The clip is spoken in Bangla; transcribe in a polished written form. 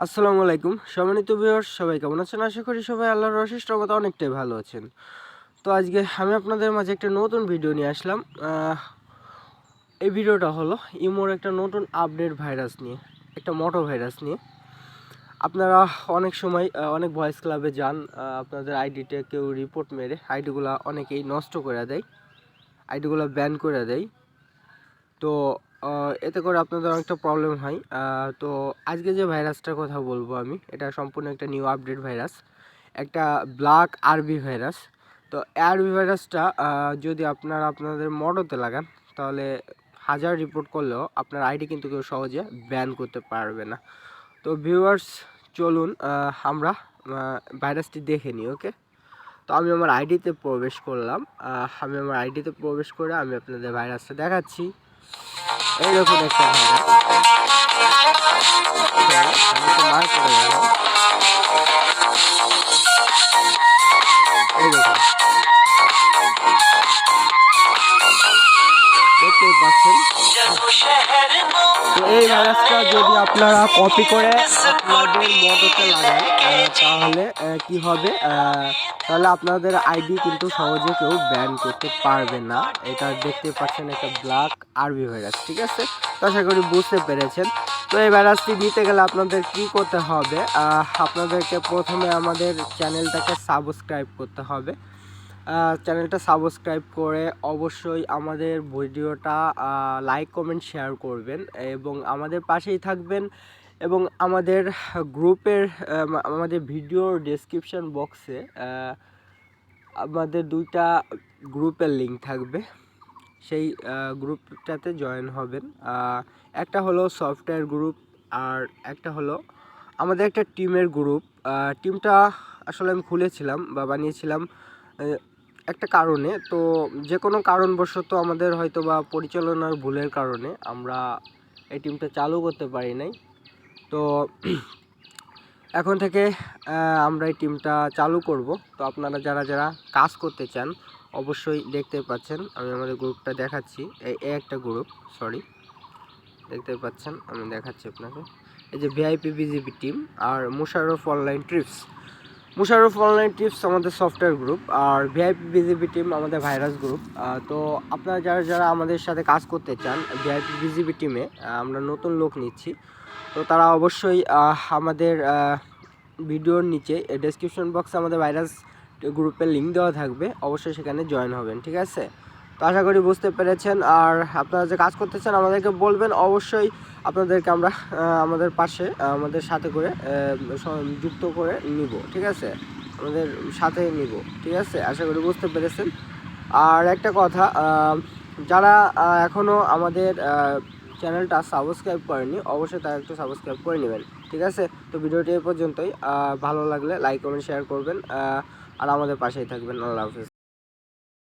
আসসালামু আলাইকুম সম্মানিত ভিউয়ার্স, সবাই কেমন আছেন? আশা করি সবাই আল্লাহর অশেষ রহমতে অনেকটাই ভালো আছেন। তো আজকে আমি আপনাদের মাঝে একটা নতুন ভিডিও নিয়ে আসলাম। এই ভিডিওটা হলো ইমোর একটা নতুন আপডেট ভাইরাস নিয়ে, একটা মোটো ভাইরাস নিয়ে। আপনারা অনেক সময় অনেক ভয়েস ক্লাবে যান, আপনাদের আইডিতে কেউ রিপোর্ট মেরে আইডিগুলো অনেকেই নষ্ট করে দেয়, আইডিগুলো ব্যান করে দেয়। তো এতে করে আপনাদের অনেকটা প্রবলেম হয়। তো আজকে যে ভাইরাসটার কথা বলবো আমি, এটা সম্পূর্ণ একটা নিউ আপডেট ভাইরাস, একটা ব্ল্যাক আরবি ভাইরাস। তো আরবি ভাইরাসটা যদি আপনারা আপনাদের মডতে লাগান, তাহলে হাজার রিপোর্ট করলেও আপনার আইডি কিন্তু কেউ সহজে ব্যান করতে পারবে না। তো ভিউয়ার্স, চলুন আমরা ভাইরাসটি দেখে নিই। ওকে, তো আমি আমার আইডিতে প্রবেশ করলাম। আমি আমার আইডিতে প্রবেশ করে আমি আপনাদের ভাইরাসটা দেখাচ্ছি। এইরকম একটা ভাইরাস, আমি তো মার করে গেলাম। এইরকম দেখতেই পাচ্ছেন। তো এই ভাইরাসটা যদি আপনারা কপি করে আপনাদের মডতে লাগান, তাহলে কি হবে, তাহলে আপনাদের আইডি কিন্তু সহজে কেউ ব্যান করতে পারবে না। এটা দেখতে পাচ্ছেন একটা ব্ল্যাক আরবি ভাইরাস, ঠিক আছে? তো আশা করি বুঝতে পেরেছেন। তো এই ভাইরাসটি নিতে গেলে আপনাদের কি করতে হবে, আপনাদেরকে প্রথমে আমাদের চ্যানেলটাকে সাবস্ক্রাইব করতে হবে। চ্যানেলটা সাবস্ক্রাইব করে অবশ্যই আমাদের ভিডিওটা লাইক কমেন্ট শেয়ার করবেন এবং আমাদের পাশেই থাকবেন। এবং আমাদের গ্রুপের আমাদের ভিডিওর ডেসক্রিপশন বক্সে আমাদের দুইটা গ্রুপের লিঙ্ক থাকবে, সেই গ্রুপটাতে জয়েন হবেন। একটা হলো সফটওয়্যার গ্রুপ, আর একটা হলো আমাদের একটা টিমের গ্রুপ। টিমটা আসলে আমি খুলেছিলাম বা বানিয়েছিলাম একটা কারণে। তো যে কোনো কারণবশত আমাদের হয়তো বা পরিচালনার ভুলের কারণে আমরা এই টিমটা চালু করতে পারি নাই। তো এখন থেকে আমরা এই টিমটা চালু করব। তো আপনারা যারা যারা কাজ করতে চান অবশ্যই দেখতে পাচ্ছেন, আমি আমাদের গ্রুপটা দেখাচ্ছি। এই একটা গ্রুপ, সরি, দেখতে পাচ্ছেন, আমি দেখাচ্ছি আপনাকে। এই যে ভিআইপি বিজিবি টিম আর Mosharraf online trips. Mosharraf online tips আমাদের সফটওয়্যার গ্রুপ, আর ভিআইপি বিজিবি টিম আমাদের ভাইরাস গ্রুপ। তো আপনারা যারা যারা আমাদের সাথে কাজ করতে চান ভিআইপি বিজিবি টিমে, আমরা নতুন লোক নিচ্ছি। তো তারা অবশ্যই আমাদের ভিডিওর নিচে ডেসক্রিপশন বক্সে আমাদের ভাইরাস গ্রুপের লিঙ্ক দেওয়া থাকবে, অবশ্যই সেখানে জয়েন হবেন, ঠিক আছে? তো আশা করি বুঝতে পেরেছেন। আর আপনারা যে কাজ করতে চান আমাদেরকে বলবেন, অবশ্যই আপনাদেরকে আমরা আমাদের পাশে আমাদের সাথে করে যুক্ত করে নিব, ঠিক আছে? আমাদের সাথে নিব, ঠিক আছে? আশা করি বুঝতে পেরেছেন। আর একটা কথা, যারা এখনও আমাদের চ্যানেলটা সাবস্ক্রাইব করেনি, অবশ্যই তারা একটু সাবস্ক্রাইব করে নেবেন, ঠিক আছে? তো ভিডিওটি এই পর্যন্তই। ভালো লাগলে লাইক কমেন্ট শেয়ার করবেন, আর আমাদের পাশেই থাকবেন। আল্লাহ হাফেজ।